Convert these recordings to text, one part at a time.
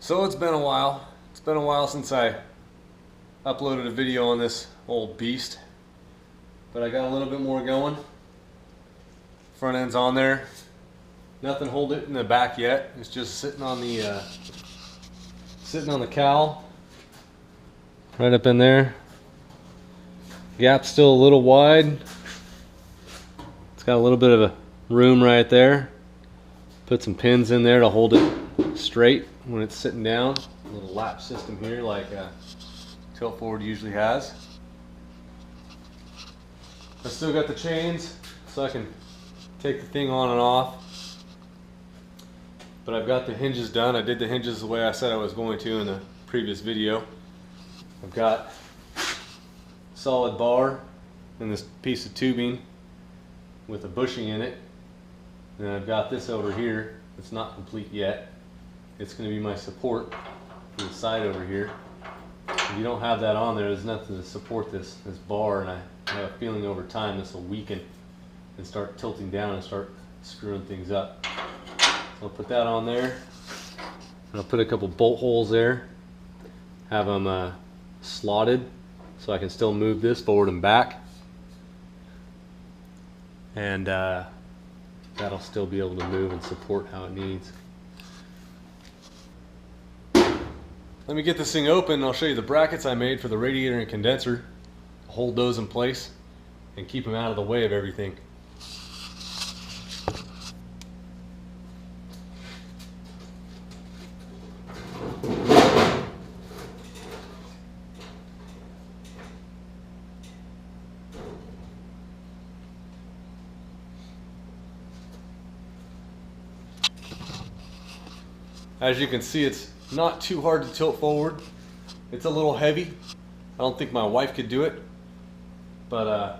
So it's been a while. It's been a while since I uploaded a video on this old beast, but I got a little bit more going. Front end's on there. Nothing holding it in the back yet. It's just sitting on the cowl, right up in there. Gap's still a little wide. It's got a little bit of a room right there. Put some pins in there to hold it straight when it's sitting down. A little latch system here like tilt forward usually has. I still got the chains so I can take the thing on and off. But I've got the hinges done. I did the hinges the way I said I was going to in the previous video. I've got solid bar and this piece of tubing with a bushing in it. And I've got this over here. It's not complete yet. It's going to be my support for the side over here. If you don't have that on there, there's nothing to support this bar, and I have a feeling over time this will weaken and start tilting down and start screwing things up. So I'll put that on there, and I'll put a couple bolt holes there, have them slotted so I can still move this forward and back, and that'll still be able to move and support how it needs. Let me get this thing open and I'll show you the brackets I made for the radiator and condenser. Hold those in place and keep them out of the way of everything. As you can see, it's not too hard to tilt forward. It's a little heavy. I don't think my wife could do it, but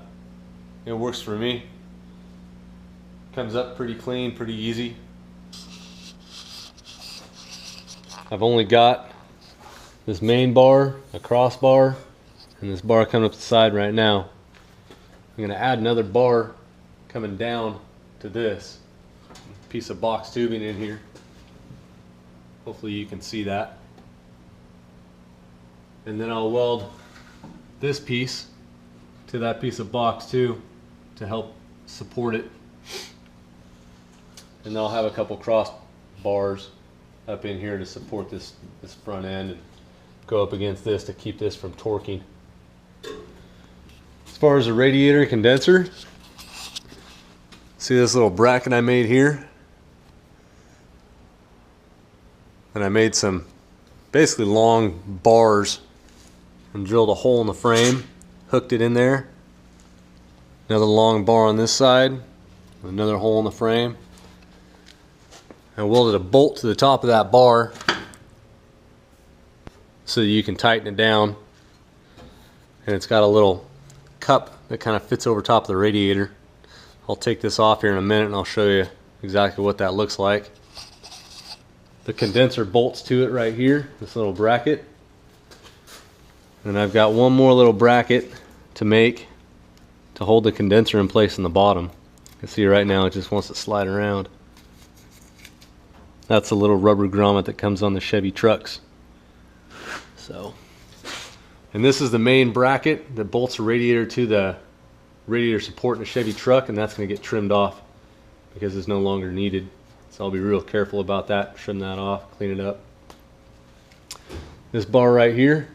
it works for me. Comes up pretty clean, pretty easy. I've only got this main bar, a crossbar, and this bar coming up the side right now. I'm going to add another bar coming down to this piece of box tubing in here. Hopefully you can see that. And then I'll weld this piece to that piece of box too to help support it. And I'll have a couple cross bars up in here to support this front end and go up against this to keep this from torquing. As far as the radiator and condenser, see this little bracket I made here? And I made some basically long bars and drilled a hole in the frame, hooked it in there. Another long bar on this side, another hole in the frame. I welded a bolt to the top of that bar so that you can tighten it down. And it's got a little cup that kind of fits over top of the radiator. I'll take this off here in a minute and I'll show you exactly what that looks like. The condenser bolts to it right here, this little bracket. And I've got one more little bracket to make to hold the condenser in place in the bottom. You can see right now it just wants to slide around. That's a little rubber grommet that comes on the Chevy trucks. And this is the main bracket that bolts the radiator to the radiator support in the Chevy truck, and that's going to get trimmed off because it's no longer needed. So I'll be real careful about that, trim that off, clean it up. This bar right here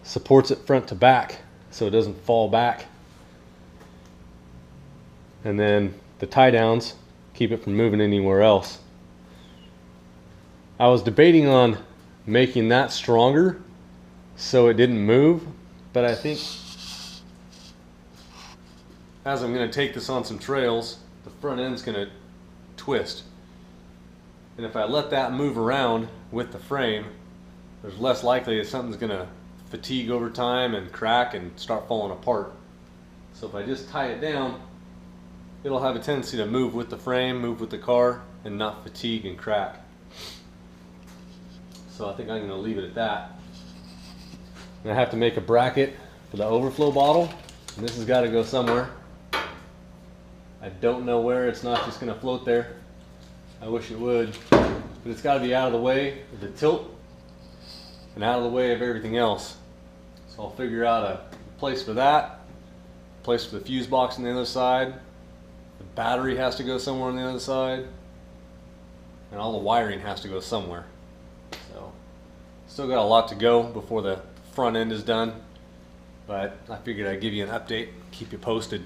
supports it front to back so it doesn't fall back. And then the tie downs keep it from moving anywhere else. I was debating on making that stronger so it didn't move, but I think as I'm going to take this on some trails, the front end's going to twist, and if I let that move around with the frame, there's less likely that something's going to fatigue over time and crack and start falling apart. So if I just tie it down, it'll have a tendency to move with the frame, move with the car, and not fatigue and crack. So I think I'm going to leave it at that. And I have to make a bracket for the overflow bottle, and this has got to go somewhere. I don't know where. It's not just going to float there. I wish it would. but it's got to be out of the way of the tilt and out of the way of everything else. So I'll figure out a place for that, a place for the fuse box on the other side. The battery has to go somewhere on the other side, and all the wiring has to go somewhere. So still got a lot to go before the front end is done, but I figured I'd give you an update, keep you posted.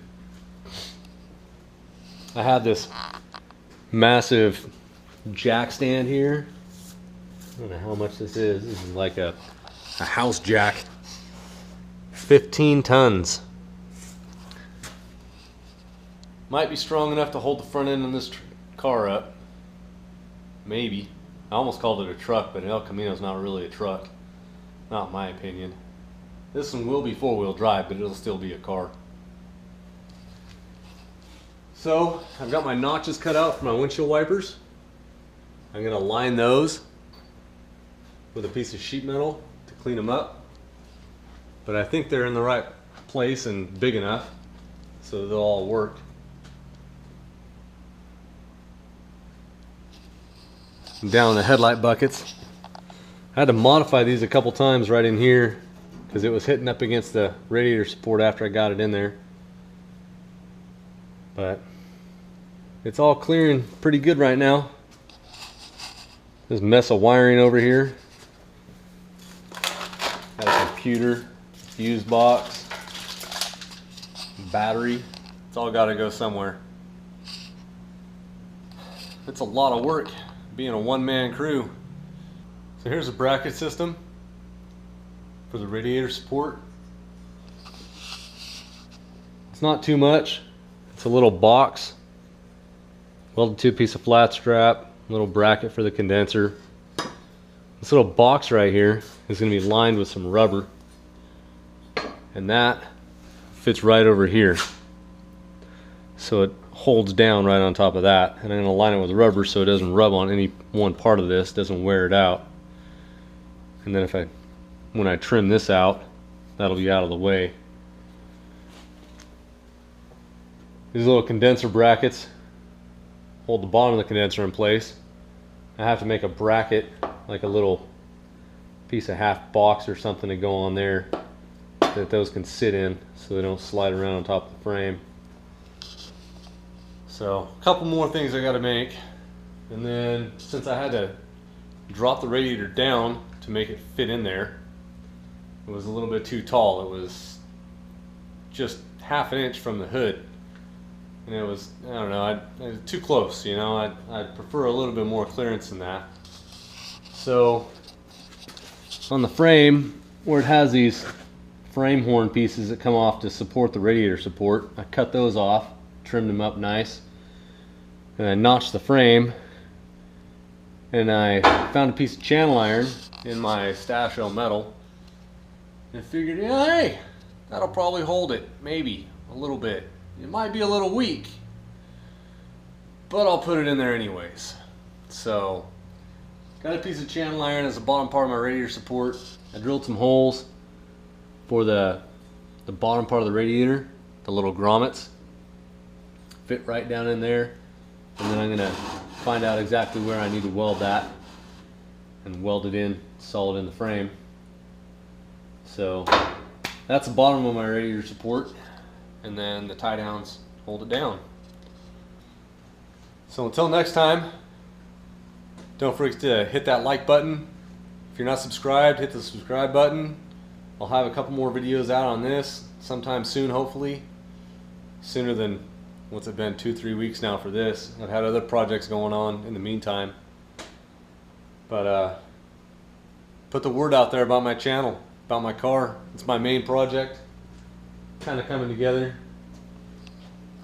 I have this massive jack stand here. I don't know how much this is. This is like a house jack. 15 tons. Might be strong enough to hold the front end of this car up. Maybe. I almost called it a truck, but an ElCamino is not really a truck. Not in my opinion. This one will be four-wheel drive, but it'll still be a car. So, I've got my notches cut out for my windshield wipers. I'm going to line those with a piece of sheet metal to clean them up. But I think they're in the right place and big enough so they'll all work. Down the headlight buckets. I had to modify these a couple times right in here because it was hitting up against the radiator support after I got it in there. But it's all clearing pretty good right now. This mess of wiring over here. Got a computer, fuse box, battery. It's all got to go somewhere. It's a lot of work being a one-man crew. So here's a bracket system for the radiator support. It's not too much. It's a little box welded to a piece of flat strap, little bracket for the condenser. This little box right here is going to be lined with some rubber, and that fits right over here, so it holds down right on top of that. And I'm going to line it with rubber so it doesn't rub on any one part of this, doesn't wear it out. And then when I trim this out, that'll be out of the way. These little condenser brackets hold the bottom of the condenser in place. I have to make a bracket, like a little piece of half box or something to go on there that those can sit in so they don't slide around on top of the frame. So a couple more things I got to make, and then since I had to drop the radiator down to make it fit in there, it was a little bit too tall. It was just half an inch from the hood, and it was, I don't know, it was too close, you know. I'd prefer a little bit more clearance than that. So on the frame, where it has these frame horn pieces that come off to support the radiator support, I cut those off, trimmed them up nice, and I notched the frame, and I found a piece of channel iron in my stash of metal and figured, yeah, hey, that'll probably hold it, maybe a little bit. It might be a little weak, but I'll put it in there anyways. So got a piece of channel iron as the bottom part of my radiator support. I drilled some holes for the bottom part of the radiator, the little grommets. Fit right down in there, and then I'm going to find out exactly where I need to weld that and weld it in solid in the frame. So that's the bottom of my radiator support, and then the tie downs hold it down. So until next time, don't forget to hit that like button. If you're not subscribed, hit the subscribe button. I'll have a couple more videos out on this sometime soon, hopefully. Sooner than, what's it been, 2-3 weeks now for this. I've had other projects going on in the meantime. But put the word out there about my channel, about my car. It's my main project. Kind of coming together.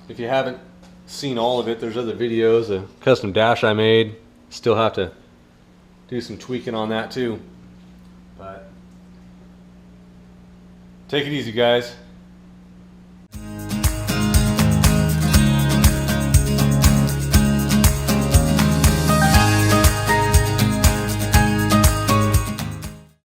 If you haven't seen all of it, there's other videos. A custom dash I made. Still have to do some tweaking on that too. But take it easy, guys.